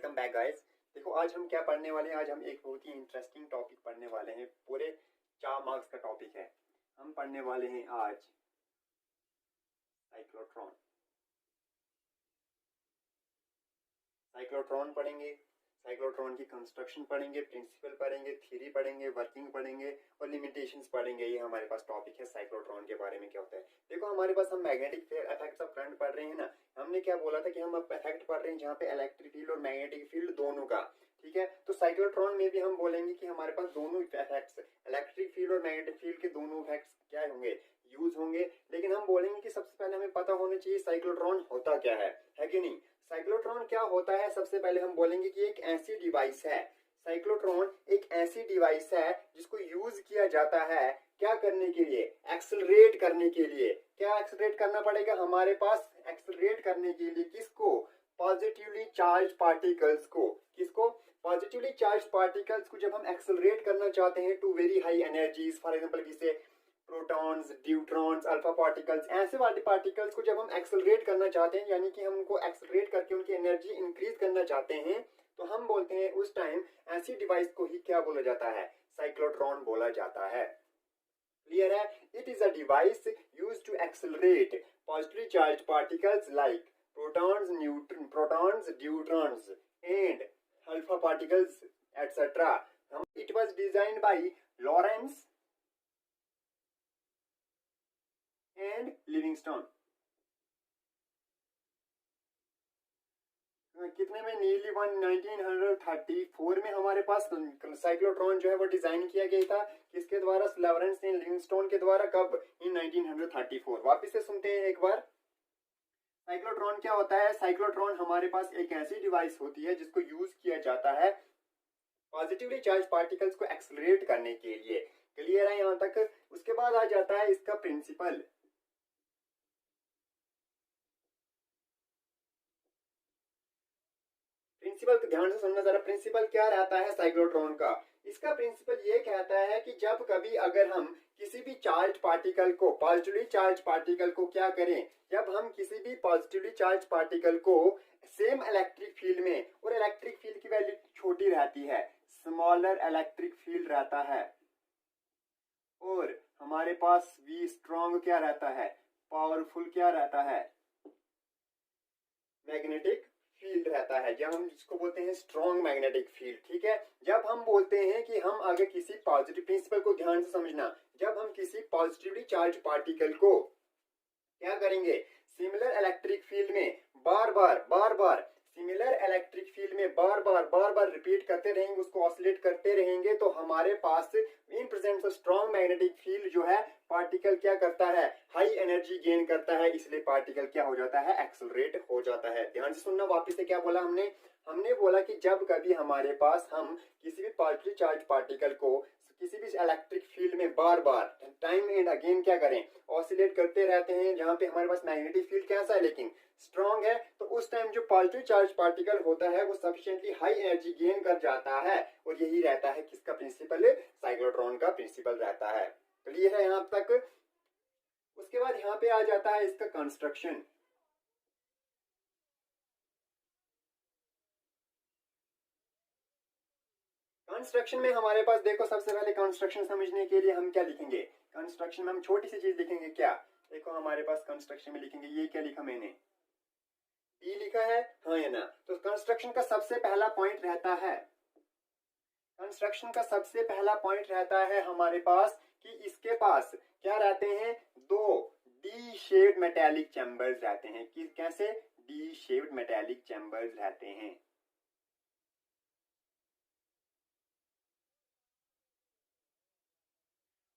Welcome back guys. देखो आज हम क्या पढ़ने वाले हैं। आज हम एक बहुत ही इंटरेस्टिंग टॉपिक पढ़ने वाले हैं। पूरे 4 मार्क्स का टॉपिक है। हम पढ़ने वाले हैं आज साइक्लोट्रॉन। साइक्लोट्रॉन पढ़ेंगे, साइक्लोट्रॉन की कंस्ट्रक्शन पढ़ेंगे, प्रिंसिपल पढ़ेंगे, थ्योरी पढ़ेंगे, वर्किंग पढ़ेंगे और लिमिटेशंस पढ़ेंगे। ये हमारे पास टॉपिक है साइक्लोट्रॉन के बारे में क्या होता है। देखो हमारे पास हम मैग्नेटिक इफेक्ट्स ऑफ करंट पढ़ रहे हैं ना। हमने क्या बोला था कि हम अब इफेक्ट पढ़ रहे हैं जहाँ पे इलेक्ट्रिक फील्ड और मैग्नेटिक फील्ड दोनों का, ठीक है। तो साइक्लोट्रॉन में भी हम बोलेंगे कि हमारे पास दोनों इफेक्ट्स, इलेक्ट्रिक फील्ड और मैग्नेटिक फील्ड के दोनों इफेक्ट्स क्या होंगे, यूज होंगे। लेकिन हम बोलेंगे कि सबसे पहले हमें पता होना चाहिए साइक्लोट्रॉन होता क्या है कि नहीं। साइक्लोट्रॉन क्या होता है, सबसे पहले हम बोलेंगे कि एक ऐसी डिवाइस है, साइक्लोट्रॉन एक ऐसी डिवाइस है जिसको यूज किया जाता है क्या करने के लिए, एक्सेलरेट करने के लिए। क्या एक्सेलरेट करना पड़ेगा हमारे पास, एक्सेलरेट करने के लिए किसको, पॉजिटिवली चार्ज पार्टिकल्स को। किसको, पॉजिटिवली चार्ज पार्टिकल्स को जब हम एक्सेलरेट करना चाहते हैं to very high energies, for example जैसे प्रोटॉन्स, न्यूट्रॉन्स, अल्फा पार्टिकल्स, ऐसे वाले पार्टिकल्स को जब हम एक्सेलरेट करना चाहते हैं, यानी कि हम उनको एक्सेलरेट करके उनकी एनर्जी इंक्रीज करना चाहते हैं, तो हम बोलते हैं उस टाइम ऐसी डिवाइस को ही क्या बोला जाता है, साइक्लोट्रॉन बोला जाता है। क्लियर है। It is a device used to accelerate positively charge particles like protons, neutrons and alpha particles etcetera. It was designed by Lawrence and Livingstone. कितने में, नीली 1934 में हमारे पास साइक्लोट्रॉन जो है वो डिजाइन किया गया था। किसके द्वारा, लॉरेंस एंड लिविंगस्टोन के द्वारा। कब, इन 1934। वापिस से सुनते हैं एक बार। साइक्लोट्रॉन क्या होता है। साइक्लोट्रॉन हमारे पास एक ऐसी डिवाइस होती है जिसको यूज किया जाता है पॉजिटिवली चार्ज पार्टिकल्स को एक्सेलरेट करने के लिए। क्लियर है यहाँ तक। उसके बाद आ जाता है इसका प्रिंसिपल। प्रिंसिपल तो ध्यान से सुनना जरा। प्रिंसिपल क्या रहता है साइक्लोट्रॉन का। इसका प्रिंसिपल ये कहता है कि जब कभी अगर हम किसी भी चार्ज पार्टिकल को, पॉजिटिवली चार्ज पार्टिकल को क्या करें, जब हम किसी भी पॉजिटिवली चार्ज पार्टिकल को सेम इलेक्ट्रिक फील्ड में, और इलेक्ट्रिक फील्ड की वैल्यू छोटी रहती है, स्मॉलर इलेक्ट्रिक फील्ड रहता है, और हमारे पास वी स्ट्रॉन्ग क्या रहता है, पावरफुल क्या रहता है, मैग्नेटिक फील्ड रहता है, जब हम जिसको बोलते हैं स्ट्रॉन्ग मैग्नेटिक फील्ड। ठीक है। जब हम बोलते हैं कि हम अगर किसी पॉजिटिव, प्रिंसिपल को ध्यान से समझना, जब हम किसी पॉजिटिवली चार्ज पार्टिकल को क्या करेंगे, सिमिलर इलेक्ट्रिक फील्ड में बार बार सिमिलर इलेक्ट्रिक फील्ड में बार बार रिपीट करते रहेंगे, उसको ऑसिलेट करते रहेंगे, तो हमारे पास in presence of strong magnetic field जो है, पार्टिकल क्या करता है, हाई एनर्जी गेन करता है, इसलिए पार्टिकल क्या हो जाता है, एक्सेलरेट हो जाता है। ध्यान से सुनना। वापिस से क्या बोला हमने बोला कि जब कभी हमारे पास हम किसी भी पॉजिटिव चार्ज पार्टिकल को किसी भी इलेक्ट्रिक फील्ड में बार टाइम एंड अगेन क्या करें, ऑसिलेट करते रहते हैं, जहां पे हमारे पास मैग्नेटिक फील्ड कैसा है लेकिन स्ट्रॉन्ग है, तो उस टाइम जो पॉजिटिव चार्ज पार्टिकल होता है वो सफिशिएंटली हाई एनर्जी गेन कर जाता है, और यही रहता है किसका प्रिंसिपल, साइक्लोट्रॉन का प्रिंसिपल रहता है। क्लियर है यहाँ तक। उसके बाद यहाँ पे आ जाता है इसका कंस्ट्रक्शन। कंस्ट्रक्शन में हमारे पास देखो, सबसे पहले कंस्ट्रक्शन समझने के लिए हम क्या लिखेंगे, कंस्ट्रक्शन में हम छोटी सी चीज लिखेंगे। क्या, देखो हमारे पास कंस्ट्रक्शन में लिखेंगे, ये क्या लिखा मैंने, डी लिखा है, हाँ या ना। तो कंस्ट्रक्शन का सबसे पहला पॉइंट रहता है, कंस्ट्रक्शन का सबसे पहला पॉइंट रहता है हमारे पास कि इसके पास क्या रहते हैं, दो डी शेप्ड मेटेलिक चैम्बर्स रहते हैं। कि कैसे, डी शेप्ड मेटेलिक चैम्बर्स रहते हैं।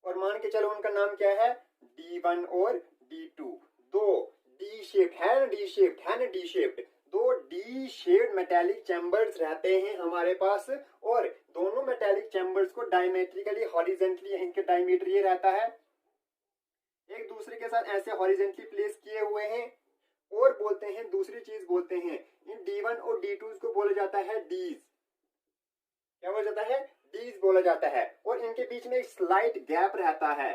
और मान के चलो उनका नाम क्या है, D1 और D2। दो डी शेप्ड है ना, डी शेप्ड, दो डी शेप्ड मेटेलिक चैम्बर्स रहते हैं हमारे पास, और दोनों मेटेलिक चैम्बर्स को डायमेट्रिकली, हॉरिजेंटली, इनके डायमीटर ये रहता है, एक दूसरे के साथ ऐसे हॉरिजेंटली प्लेस किए हुए हैं। और बोलते हैं, दूसरी चीज बोलते हैं, इन D1 और D2 को बोला जाता है डीज। क्या बोला जाता है, डीज बोला जाता है। और इनके बीच में एक स्लाइट गैप रहता है,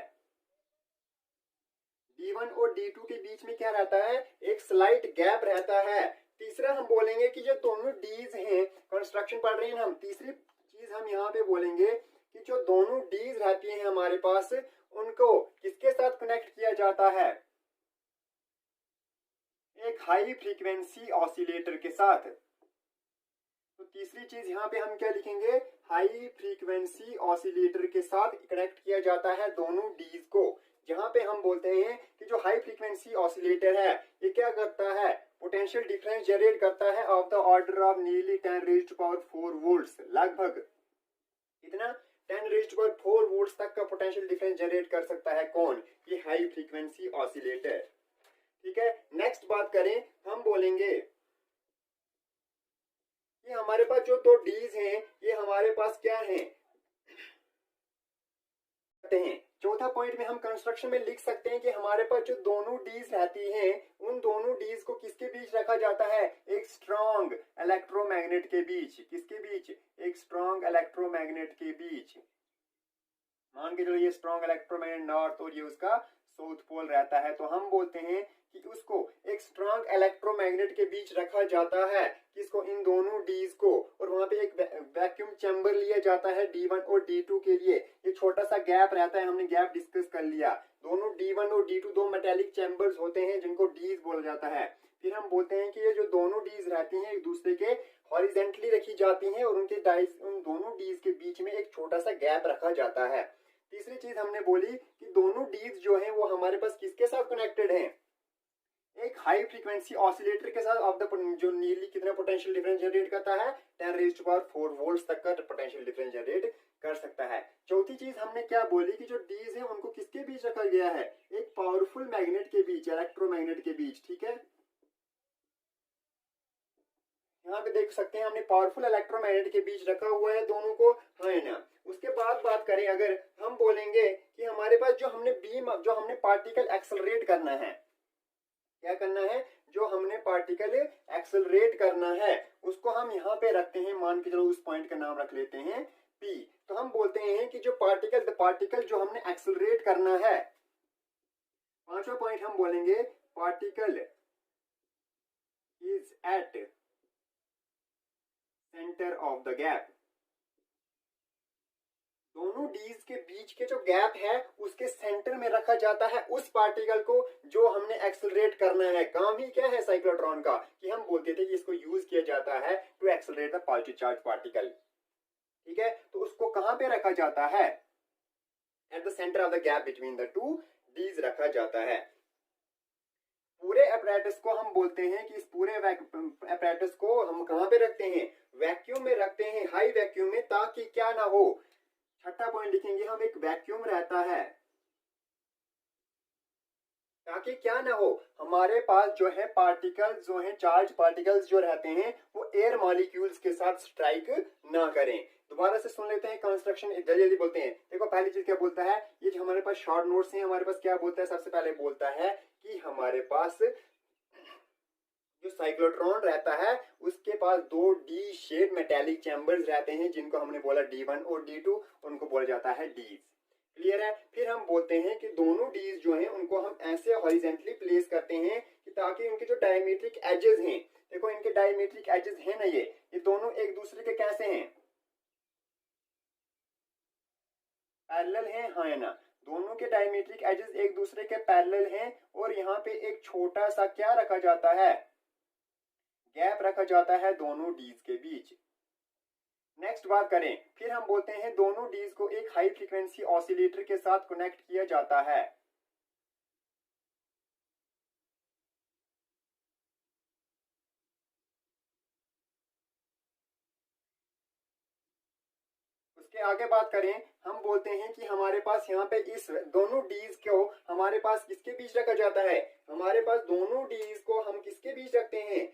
D1 और D2 के बीच में क्या रहता है, एक स्लाइट गैप रहता है, तीसरा हम बोलेंगे कि जो दोनों डीज हैं, कंस्ट्रक्शन पढ़ रहे हैं हम, तीसरी चीज हम यहाँ पे बोलेंगे कि जो दोनों डीज रहती हैं हमारे पास, उनको किसके साथ कनेक्ट किया जाता है? एक हाई फ्रीक्वेंसी ऑसिलेटर के साथ। तो तीसरी चीज यहाँ पे हम क्या लिखेंगे? हाई फ्रीक्वेंसी ऑसिलेटर के साथ कनेक्ट किया जाता है दोनों डीज को। जहां पे हम बोलते हैं कि जो हाई फ्रीक्वेंसी ऑसिलेटर है ये क्या करता है? पोटेंशियल डिफरेंस जनरेट करता है of the order of nearly 10 raised to power 4 volts. लगभग कितना? 10 रेज़्ड टू पावर 4 वोल्ट्स तक का पोटेंशियल डिफरेंस जनरेट कर सकता है। कौन? ये हाई फ्रीक्वेंसी ऑसिलेटर। ठीक है, नेक्स्ट बात करें, हम बोलेंगे कि हमारे पास जो दो डीज हैं ये हमारे पास क्या हैं? चौथा पॉइंट में हम कंस्ट्रक्शन में लिख सकते हैं कि हमारे पास जो दोनों डीज रहती हैं उन दोनों डीज को किसके बीच रखा जाता है? एक स्ट्रॉन्ग इलेक्ट्रोमैग्नेट के बीच। किसके बीच? एक स्ट्रॉन्ग इलेक्ट्रोमैग्नेट के बीच। मान के चलो ये स्ट्रॉन्ग इलेक्ट्रोमैग्नेट नॉर्थ और ये उसका साउथ पोल रहता है, तो हम बोलते हैं कि उसको एक स्ट्रॉन्ग इलेक्ट्रोमैग्नेट के बीच रखा जाता है। किसको? इन दोनों डीज को। और वहां पे एक वैक्यूम चैम्बर लिया जाता है D1 और D2 के लिए। एक छोटा सा गैप रहता है, हमने गैप डिस्कस कर लिया। दोनों D1 और D2 दो मेटेलिक चैम्बर्स होते हैं जिनको डीज बोला जाता है। फिर हम बोलते हैं कि ये जो दोनों डीज रहती हैं एक दूसरे के हॉरिजेंटली रखी जाती हैं और उन दोनों डीज के बीच में एक छोटा सा गैप रखा जाता है। तीसरी चीज हमने बोली कि दोनों डीज जो है वो हमारे पास किसके साथ कनेक्टेड हैं? एक हाई फ्रीक्वेंसी ऑसिलेटर के साथ ऑफ द जो नियरली कितना पोटेंशियल डिफरेंस जनरेट करता है? 10 रेज़्ड टू पावर 4 वोल्ट्स तक का पोटेंशियल डिफरेंस जनरेट कर सकता है। चौथी चीज हमने क्या बोली कि जो डीज है उनको किसके बीच रखा गया है? एक पावरफुल मैग्नेट के बीच, इलेक्ट्रोमैग्नेट के बीच। ठीक है, यहाँ पे देख सकते हैं हमने पावरफुल इलेक्ट्रोमैग्नेट के बीच रखा हुआ है दोनों को, है ना। उसके बाद बात करें, अगर हम बोलेंगे कि हमारे पास जो हमने पार्टिकल एक्सेलरेट करना है, क्या करना है? जो हमने पार्टिकल एक्सेलरेट करना है उसको हम यहाँ पे रखते हैं, मान के चलो उस पॉइंट का नाम रख लेते हैं P। तो हम बोलते हैं कि जो पार्टिकल जो हमने एक्सेलरेट करना है, पांचवा पॉइंट हम बोलेंगे particle is at centre of the gap. दोनों डीज के बीच के जो गैप है उसके सेंटर में रखा जाता है उस पार्टिकल को जो हमने एक्सेलरेट करना है। काम ही क्या है साइक्लोट्रॉन का कि हम बोलते थे कि इसको यूज किया जाता है to accelerate the positive charge particle. ठीक है, तो उसको कहां पे रखा जाता है? At the centre of the gap between the two dees रखा जाता है। पूरे अपैरेटस को हम बोलते हैं कि इस पूरे अपैरेटस को हम कहां पे रखते हैं? वैक्यूम में रखते हैं, हाई वैक्यूम में, ताकि क्या ना हो। छठा पॉइंट लिखेंगे हम, एक वैक्यूम रहता है ताकि क्या ना हो, हमारे पास जो है पार्टिकल्स जो है, चार्ज पार्टिकल्स जो रहते हैं वो एयर मॉलिक्यूल्स के साथ स्ट्राइक ना करें। दोबारा से सुन लेते हैं कंस्ट्रक्शन, जल्दी जल्दी बोलते हैं। देखो पहली चीज क्या बोलता है, ये जो हमारे पास शॉर्ट नोट्स हैं, हमारे पास क्या बोलता है? सबसे पहले बोलता है कि हमारे पास जो साइक्लोट्रॉन रहता है उसके पास दो डी शेड मेटेलिक चैम्बर्स रहते हैं जिनको हमने बोला D1 और D2, उनको बोला जाता है डीज। क्लियर है? फिर हम बोलते हैं कि दोनों डीज जो हैं उनको हम ऐसे हॉरिजेंटली प्लेस करते हैं कि ताकि उनके जो डायमेट्रिक एजेस हैं, देखो इनके डायमेट्रिक एजेस हैं ना, ये दोनों एक दूसरे के कैसे हैं? पैरेलल हैं, हाँ है ना। दोनों के डायमेट्रिक एजेस एक दूसरे के पैरेलल हैं और यहाँ पे एक छोटा सा क्या रखा जाता है? गैप रखा जाता है दोनों डीज के बीच। नेक्स्ट बात करें, फिर हम बोलते हैं दोनों डीज को एक हाई फ्रीक्वेंसी ऑसिलेटर के साथ कनेक्ट किया जाता है। उसके आगे बात करें, हम बोलते हैं कि हमारे पास यहाँ पे इस दोनों डीज को हमारे पास किसके बीच रखा जाता है? हमारे पास दोनों डीज को हम किसके बीच रखते हैं?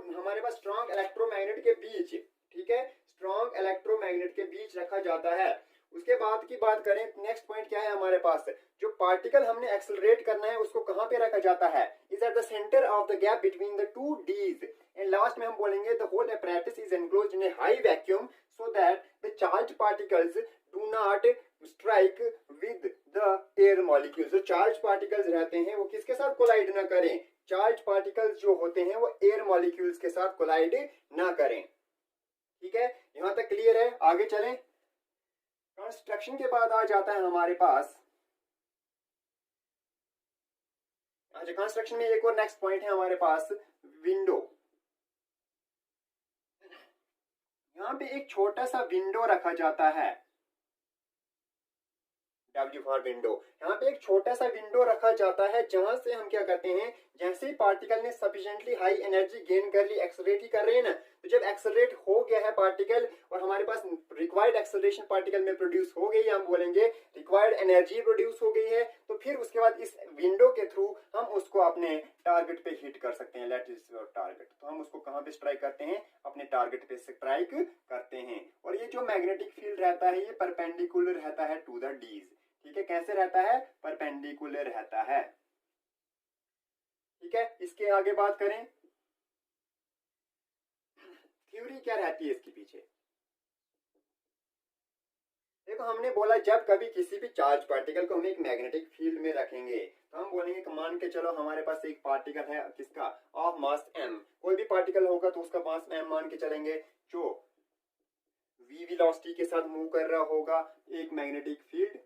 हमारे पास स्ट्रॉन्ग इलेक्ट्रोमैग्नेट के बीच। ठीक है, स्ट्रॉन्ग इलेक्ट्रोमैग्नेट के बीच रखा जाता है। उसके बाद की बात करें, नेक्स्ट पॉइंट क्या है हमारे पास? जो पार्टिकल हमने एक्सेलरेट करना है उसको कहां पे रखा जाता है? Is at the centre of the gap between the two dees. And last में हम बोलेंगे the whole apparatus is enclosed in a high vacuum so that the charge particles do not strike with the air molecules. जो charge particles रहते हैं वो किसके साथ collide ना करें? चार्ज पार्टिकल्स जो होते हैं वो एयर मॉलिक्यूल्स के साथ कोलाइड ना करें। ठीक है, यहां तक क्लियर है? आगे चलें। कंस्ट्रक्शन के बाद आ जाता है हमारे पास, अच्छा कंस्ट्रक्शन में एक और नेक्स्ट पॉइंट है हमारे पास, विंडो। यहां पे एक छोटा सा विंडो रखा जाता है, W फॉर विंडो। यहाँ पे एक छोटा सा विंडो रखा जाता है जहां से हम क्या करते हैं, जैसे ही पार्टिकल ने सफिशिएंटली हाई एनर्जी गेन कर ली, एक्सेलरेट ही कर रहे हैं ना, तो जब एक्सेलरेट हो गया है पार्टिकल और हमारे पास रिक्वायर्ड एक्सेलरेशन पार्टिकल में प्रोड्यूस हो गई है, हम बोलेंगे रिक्वायर्ड एनर्जी प्रोड्यूस हो गई है, तो फिर उसके बाद इस विंडो के थ्रू हम उसको अपने टारगेट पे हिट कर सकते हैं। लेट इज योर टारगेट, तो हम उसको कहाँ पे स्ट्राइक करते हैं, अपने टारगेट पे स्ट्राइक करते हैं। और ये जो मैग्नेटिक फील्ड रहता है ये परपेंडिकुलर रहता है टू द डीज। ठीक है, कैसे रहता है, परपेंडिकुलर रहता है। ठीक है, इसके आगे बात करें, थ्योरी क्या रहती है इसके पीछे। देखो हमने बोला जब कभी किसी भी चार्ज पार्टिकल को हम एक मैग्नेटिक फील्ड में रखेंगे तो हम बोलेंगे कि मान के चलो हमारे पास एक पार्टिकल है किसका, ऑफ मास m, कोई भी पार्टिकल होगा तो उसका मास m मान के चलेंगे, जो v वेलोसिटी के साथ मूव कर रहा होगा एक मैग्नेटिक फील्ड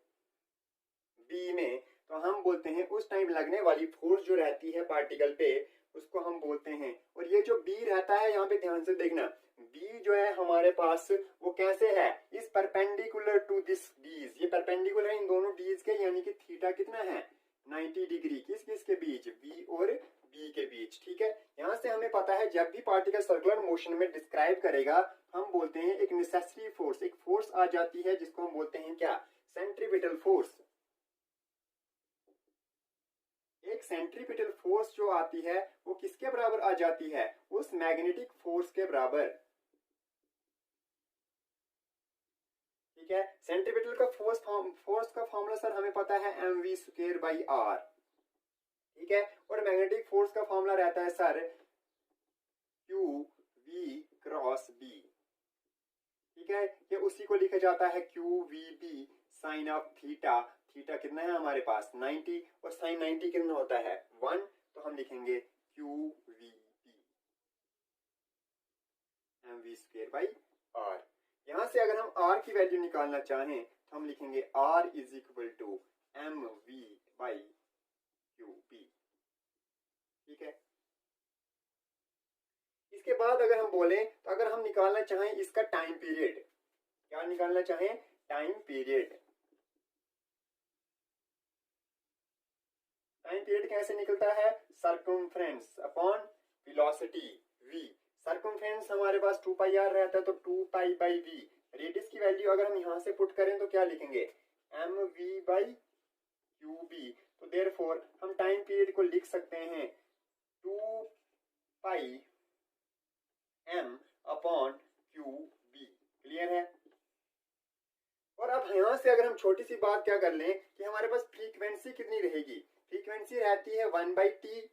B में, तो हम बोलते हैं उस टाइम लगने वाली फोर्स जो रहती है पार्टिकल पे उसको हम बोलते हैं। और ये जो B रहता है, यहाँ पे ध्यान से देखना, B जो है हमारे पास वो कैसे है, इस परपेंडिकुलर टू दिस डीज, ये परपेंडिकुलर है इन दोनों डीज के, यानी कि थीटा कितना है 90 डिग्री, किस किस के बीच, B और B के बीच। ठीक है, यहाँ से हमें पता है जब भी पार्टिकल सर्कुलर मोशन में डिस्क्राइब करेगा हम बोलते हैं एक नेसेसरी फोर्स, एक फोर्स आ जाती है जिसको हम बोलते हैं क्या, सेंट्रीपिटल फोर्स। एक सेंट्रीपिटल फोर्स जो आती है वो किसके बराबर आ जाती है, उस मैग्नेटिक फोर्स के बराबर। ठीक है, सेंट्रीपिटल का फोर्स का फॉर्मूला सर हमें पता है mv²/r। ठीक है, और मैग्नेटिक फोर्स का फॉर्मूला रहता है सर qv×b। ठीक है, ये उसी को लिखा जाता है qvb sine of theta. Theta कितना है हमारे पास 90 और साइन 90 कितना होता है 1, तो हम लिखेंगे qvb mv²/r। यहां से अगर हम r की वैल्यू निकालना चाहें तो हम लिखेंगे r = mv/qb। ठीक है, इसके बाद अगर हम बोलें तो अगर हम निकालना चाहें इसका टाइम पीरियड, क्या निकालना चाहें, टाइम पीरियड। टाइम पीरियड कैसे निकलता है, circumference upon velocity v। Circumference हमारे पास 2πr रहता है तो 2π/v। रेडियस की वैल्यू अगर हम यहां से पुट करें तो क्या लिखेंगे mv/qb। तो देयरफॉर हम टाइम पीरियड को लिख सकते हैं 2πm/qb। क्लियर है? और अब यहां से अगर हम छोटी सी बात क्या कर लें कि हमारे पास फ्रीक्वेंसी कितनी रहेगी, फ्रीक्वेंसी रहती है 1/t।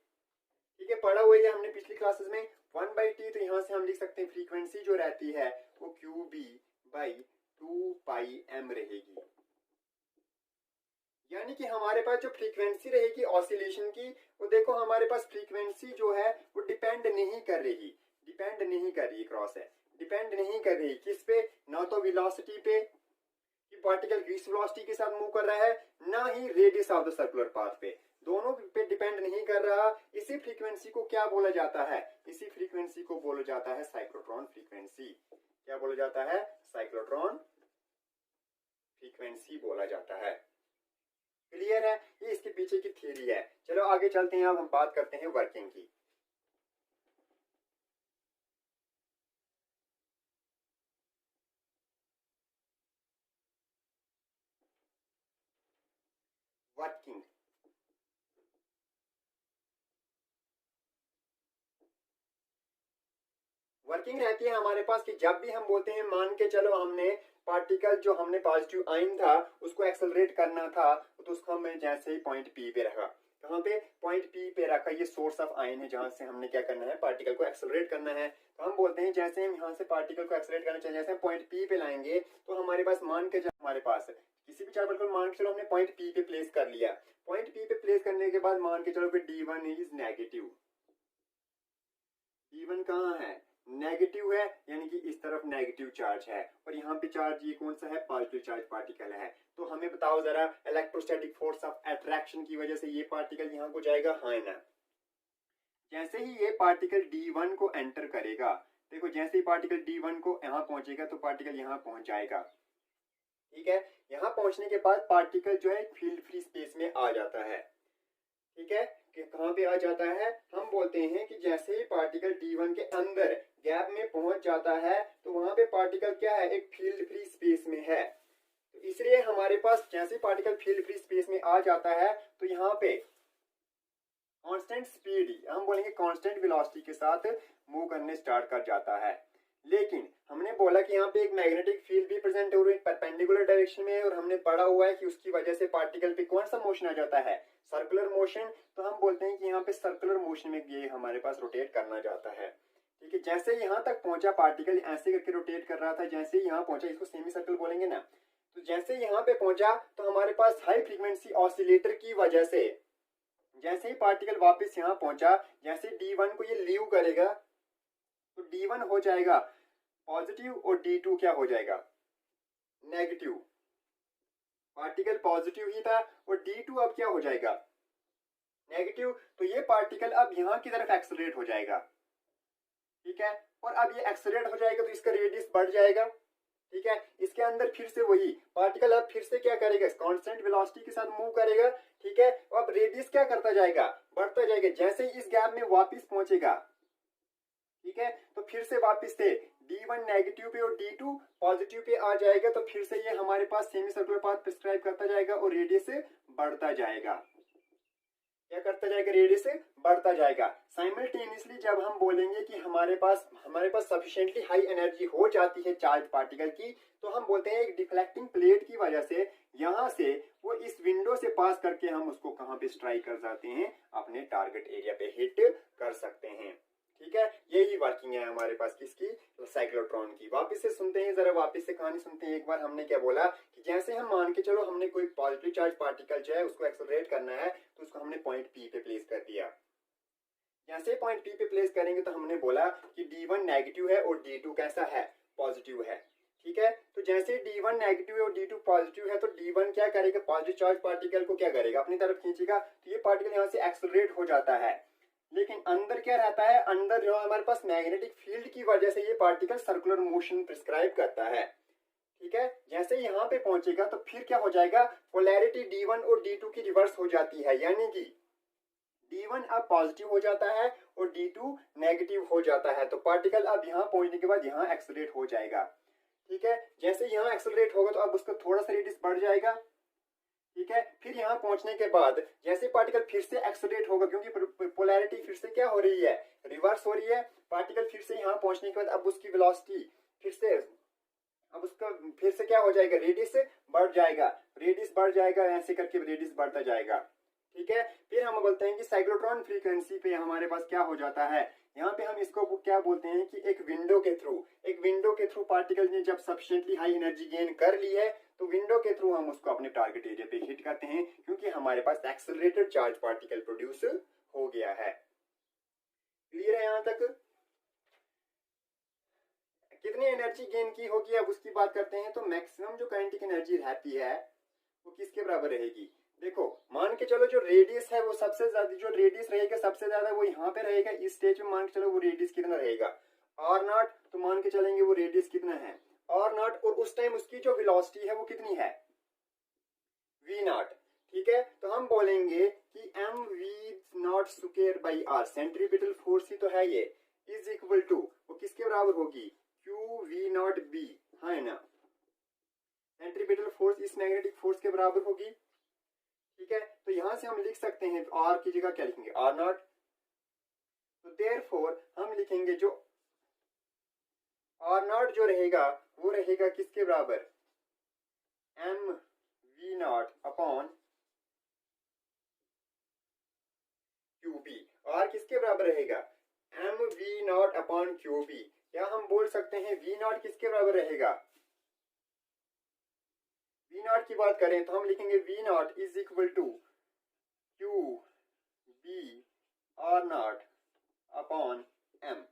ठीक है, पढ़ा हुआ है हमने पिछली क्लासेस में 1/t, तो यहां से हम लिख सकते हैं फ्रीक्वेंसी जो रहती है वो qb/2πm रहेगी। यानी कि हमारे पास जो फ्रीक्वेंसी रहेगी ऑसिलेशन की, वो देखो हमारे पास फ्रीक्वेंसी जो है वो डिपेंड नहीं कर रही, क्रॉस है, डिपेंड नहीं कर रही किस पे, ना तो वेलोसिटी पे कि पार्टिकल किस वेलोसिटी के साथ मूव कर रहा है, ना ही radius of the circular path पे, दोनों पे डिपेंड नहीं कर रहा। इसी फ्रीक्वेंसी को क्या बोला जाता है, इसी फ्रीक्वेंसी को बोला जाता है साइक्लोट्रॉन फ्रीक्वेंसी। क्या बोला जाता है, साइक्लोट्रॉन फ्रीक्वेंसी बोला जाता है। क्लियर है? ये इसके पीछे की थ्योरी है। चलो आगे चलते हैं, अब हम बात करते हैं वर्किंग की। वर्किंग, वर्किंग रहती है हमारे पास कि जब भी हम बोलते हैं, मान के चलो हमने पार्टिकल जो हमने पॉजिटिव आयन था उसको एक्सेलरेट करना था, तो उसको हमने जैसे ही पॉइंट पी पे रखा, कहाँ पे, पॉइंट पी पे रखा, ये सोर्स ऑफ आयन है जहां से हमने क्या करना है, पार्टिकल को एक्सेलरेट करना है। तो हम बोलते हैं जैसे हम यहाँ से पार्टिकल को एक्सेलरेट करना चाहिए, जैसे हम पॉइंट पी पे लाएंगे तो हमारे पास मान के हमारे पास किसी भी चार्ज पार्टिकल मान के चलो हमने पॉइंट पी पे प्लेस कर लिया, पॉइंट पी पे प्लेस करने के बाद मान के चलो कि D1 इज नेगेटिव, D1 कहाँ है, नेगेटिव है, यानी कि इस तरफ नेगेटिव चार्ज है, और यहाँ पे चार्ज ये कौन सा है, पॉजिटिव चार्ज पार्टिकल है। तो हमें बताओ जरा इलेक्ट्रोस्टैटिक फोर्स ऑफ अट्रैक्शन की वजह से ये पार्टिकल यहाँ को जाएगा, हाँ ना। जैसे ही ये पार्टिकल D1 को एंटर करेगा, देखो जैसे ही पार्टिकल D1 को यहाँ पहुंचेगा तो पार्टिकल यहाँ पहुंच जाएगा, ठीक है। यहाँ पहुंचने के बाद पार्टिकल जो है फील्ड फ्री स्पेस में आ जाता है, ठीक है। कि कहाँ पे आ जाता है, हम बोलते हैं कि जैसे ही पार्टिकल D1 के अंदर गैप में पहुंच जाता है तो वहां पे पार्टिकल क्या है, एक फील्ड फ्री स्पेस में है। तो इसलिए हमारे पास जैसे ही पार्टिकल फील्ड फ्री स्पेस में आ जाता है तो यहाँ पे कांस्टेंट स्पीड, हम बोलेंगे कांस्टेंट वेलोसिटी के साथ मूव करने स्टार्ट कर जाता है। लेकिन हमने बोला कि यहाँ पे एक मैग्नेटिक फील्ड भी प्रेजेंट हो रही है परपेंडिकुलर डायरेक्शन में, और हमने पढ़ा हुआ है कि उसकी वजह से पार्टिकल पे कौन सा मोशन आ जाता है, सर्कुलर मोशन। तो हम बोलते हैं कि यहाँ पे सर्कुलर मोशन में ये हमारे पास रोटेट करना जाता है, ठीक है। जैसे यहाँ तक पहुंचा पार्टिकल ऐसे करके रोटेट कर रहा था, जैसे यहाँ पहुंचा, इसको सेमी सर्कल बोलेंगे ना, तो जैसे यहाँ पे पहुंचा तो हमारे पास हाई फ्रीक्वेंसी ऑसिलेटर की वजह से जैसे ही पार्टिकल वापस यहाँ पहुंचा, जैसे D1 को ये लीव करेगा तो D1 हो जाएगा पॉजिटिव और D2 क्या हो जाएगा, नेगेटिव। पार्टिकल पॉजिटिव ही था और D2 अब क्या हो जाएगा, नेगेटिव। तो ये पार्टिकल अब यहाँ की तरफ एक्सेलरेट हो जाएगा, ठीक है। और अब ये एक्सेलरेट हो जाएगा तो इसका रेडियस बढ़ जाएगा, ठीक है। इसके अंदर फिर से वही पार्टिकल अब फिर से क्या करेगा, कांस्टेंट वेलोसिटी के साथ मूव करेगा, ठीक है। अब रेडियस क्या करता जाएगा, बढ़ता जाएगा। जैसे ही इस गैप में वापस पहुंचेगा, ठीक है, तो फिर से वापस से D1 नेगेटिव पे और D2 पॉजिटिव पे आ जाएगा, तो फिर से ये हमारे पास सेमी सर्कुलर पाथ प्रिस्क्राइब करता जाएगा और रेडियस बढ़ता जाएगा। क्या करता जाएगा, रेडियस बढ़ता जाएगा। साइमल्टेनियसली जब हम बोलेंगे कि हमारे पास सफिशिएंटली हाई एनर्जी हो जाती है चार्ज पार्टिकल की, तो हम बोलते हैं एक डिफ्लेक्टिंग प्लेट की वजह से यहाँ से वो इस विंडो से पास करके हम उसको कहाँ पे स्ट्राइक कर जाते हैं, अपने टारगेट एरिया पे हिट कर सकते हैं, ठीक है। यही वर्किंग है हमारे पास किसकी, साइक्लोट्रॉन की। वापस से सुनते हैं, जरा वापस से कहानी सुनते हैं एक बार। हमने क्या बोला कि जैसे हम मान के चलो हमने कोई पॉजिटिव चार्ज पार्टिकल जो है उसको एक्सेलरेट करना है, तो उसको हमने पॉइंट P पे प्लेस कर दिया। जैसे पॉइंट P पे प्लेस करेंगे तो हमने बोला कि D1 नेगेटिव है और D2 कैसा है, पॉजिटिव है, ठीक है। तो जैसे D1 नेगेटिव है और D2 पॉजिटिव है, तो D1 क्या करेगा, पॉजिटिव चार्ज पार्टिकल को क्या करेगा, अपनी तरफ खींचेगा, तो ये पार्टिकल यहाँ से एक्सेलरेट हो जाता है। लेकिन अंदर क्या रहता है, अंदर जो हमारे पास मैग्नेटिक फील्ड की वजह से ये पार्टिकल सर्कुलर मोशन प्रिस्क्राइब करता है, ठीक है। जैसे यहाँ पे पहुंचेगा तो फिर क्या हो जाएगा, पोलैरिटी D1 और D2 की रिवर्स हो जाती है, यानी कि D1 अब पॉजिटिव हो जाता है और D2 नेगेटिव हो जाता है। तो पार्टिकल अब यहाँ पहुंचने के बाद यहाँ एक्सेलरेट हो जाएगा, ठीक है। जैसे यहाँ एक्सेलरेट होगा तो अब उसका थोड़ा सा रेडियस बढ़ जाएगा, ठीक है। फिर यहाँ पहुंचने के बाद जैसे पार्टिकल फिर से एक्सेलरेट होगा, क्योंकि पोलैरिटी फिर से क्या हो रही है, रिवर्स हो रही है। पार्टिकल फिर से यहाँ पहुंचने के बाद अब उसकी वेलोसिटी फिर से, अब उसका फिर से क्या हो जाएगा, रेडियस बढ़ जाएगा, रेडियस बढ़ जाएगा, ऐसे करके रेडियस बढ़ता जाएगा, ठीक है। फिर हम बोलते हैं कि साइक्लोट्रॉन फ्रीक्वेंसी पे हमारे पास क्या हो जाता है, यहाँ पे हम इसको क्या बोलते हैं कि एक विंडो के थ्रू पार्टिकल ने जब सफिशिएंटली हाई एनर्जी गेन कर ली है, तो विंडो के थ्रू हम उसको अपने टारगेट एरिया पे हिट करते हैं, क्योंकि हमारे पास एक्सेलरेटेड चार्ज पार्टिकल प्रोड्यूस हो गया है। क्लियर है यहाँ तक। कितनी एनर्जी गेन की होगी अब उसकी बात करते हैं। तो मैक्सिमम जो काइनेटिक एनर्जी रहती है वो किसके बराबर रहेगी, देखो मान के चलो जो रेडियस है वो सबसे ज्यादा, जो रेडियस रहेगा सबसे ज्यादा वो यहाँ पे रहेगा, इस स्टेज में मान के चलो वो रेडियस कितना रहेगा, R0। तो मान के चलेंगे वो रेडियस कितना है, R0, और उस टाइम उसकी जो वेलोसिटी है वो कितनी है, V0, ठीक है। तो हम बोलेंगे कि mv0 square by r, centripetal force ही तो है ये, इज इक्वल टू वो किसके बराबर होगी, qv0b, है ना। सेंट्रीपिटल फोर्स इस मैग्नेटिक फोर्स के बराबर होगी, ठीक है। तो यहां से हम लिख सकते हैं, R की जगह क्या लिखेंगे, R0। तो देयरफॉर हम लिखेंगे जो R0 जो रहेगा वो रहेगा किसके बराबर, mv0 अपॉन qb। R किसके बराबर रहेगा, mv0 अपॉन qb। या हम बोल सकते हैं V0 किसके बराबर रहेगा, वी नॉट की बात करें तो हम लिखेंगे V naught is equal to Q B R naught upon M.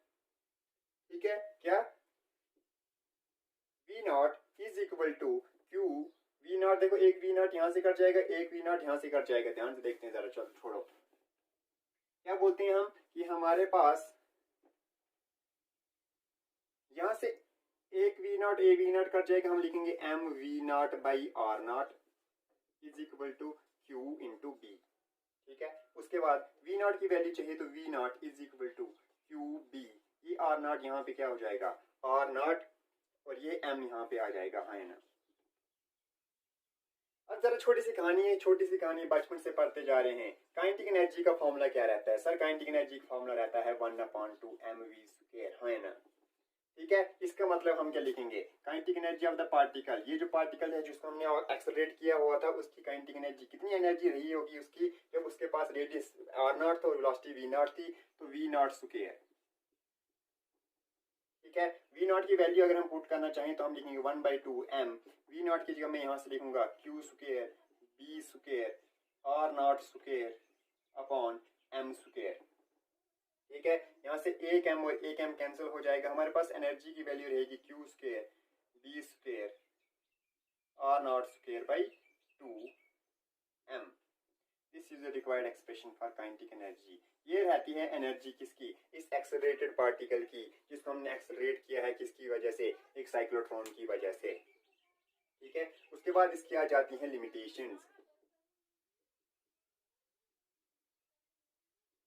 ठीक है, क्या V naught is equal to Q V naught, देखो एक वी नॉट यहां से कट जाएगा, एक वी नॉट यहां से कट जाएगा, ध्यान से देखते हैं जरा, चलो छोड़ो। क्या बोलते हैं हम कि हमारे पास यहां से एक V naught a V naught cut जाएगा, हम लिखेंगे M V naught by R naught is equal to Q into B. ठीक है, उसके बाद वी नॉट की वैल्यू चाहिए तो V naught is equal to Q B, ये आर नॉट यहाँ पे क्या हो जाएगा आर नॉट, और ये एम यहाँ पे आ जाएगा, है ना। अब जरा छोटी सी कहानी बचपन से पढ़ते जा रहे हैं। काइनेटिक एनर्जी का फॉर्मूला क्या रहता है सर? काइनेटिक एनर्जी का फॉर्मूला रहता है 1/2 mv², है ना। ठीक है, इसका मतलब हम क्या लिखेंगे, kinetic energy of the particle, ये जो पार्टिकल है जिसको हमने एक्सेलरेट किया हुआ था उसकी काइनेटिक एनर्जी, कितनी एनर्जी रही होगी उसकी जब उसके पास रेडियस आर नॉट तो वेलोसिटी वी नॉट थी, तो वी नॉट स्क्वायर। ठीक है, वी नॉट की वैल्यू अगर हम पुट करना चाहें तो हम लिखेंगे 1/2 m, वी नॉट की जगह मैं यहाँ से लिखूंगा Q square B square R naught square upon M square. ठीक है, यहाँ से एक एम और एक एम कैंसिल हो जाएगा, हमारे पास एनर्जी की वैल्यू रहेगी Q square B square R naught square by 2m। This is the required expression for kinetic energy. ये रहती है एनर्जी किसकी, इस एक्सेलरेटेड पार्टिकल की, जिसको हमने एक्सेलरेट किया है किसकी वजह से, एक साइक्लोट्रॉन की वजह से। ठीक है, उसके बाद इसकी आ जाती हैं लिमिटेशंस।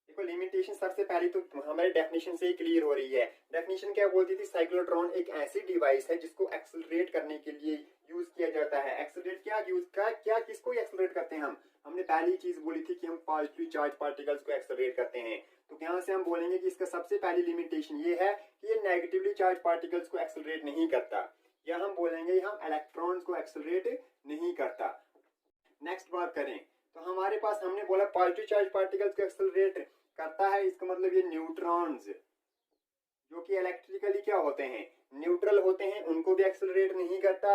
देखो लिमिटेशन सबसे पहले तो हमारे डेफिनेशन से ही क्लियर हो रही है। डेफिनेशन क्या बोलती थी, साइक्लोट्रॉन एक ऐसी डिवाइस है जिसको एक्सेलरेट करने के लिए यूज किया जाता है। एक्सेलरेट क्या यूज का, क्या किसको एक्सेलरेट करते हैं हम, हमने पहली चीज बोली थी कि हम पॉजिटिव चार्ज पार्टिकल्स को एक्सेलरेट करते हैं। तो यहाँ से हम बोलेंगे कि इसका सबसे पहली लिमिटेशन ये है कि ये नेगेटिवली चार्ज पार्टिकल्स को एक्सेलरेट नहीं करता, या हम बोलेंगे हम इलेक्ट्रॉन्स को एक्सेलरेट नहीं करता। नेक्स्ट बात करें तो हमारे पास हमने बोला पॉजिटिव चार्ज पार्टिकल्स को एक्सेलरेट करता है, इसका मतलब ये न्यूट्रॉन्स जो कि इलेक्ट्रिकली क्या होते हैं, न्यूट्रल होते हैं, उनको भी एक्सेलरेट नहीं करता।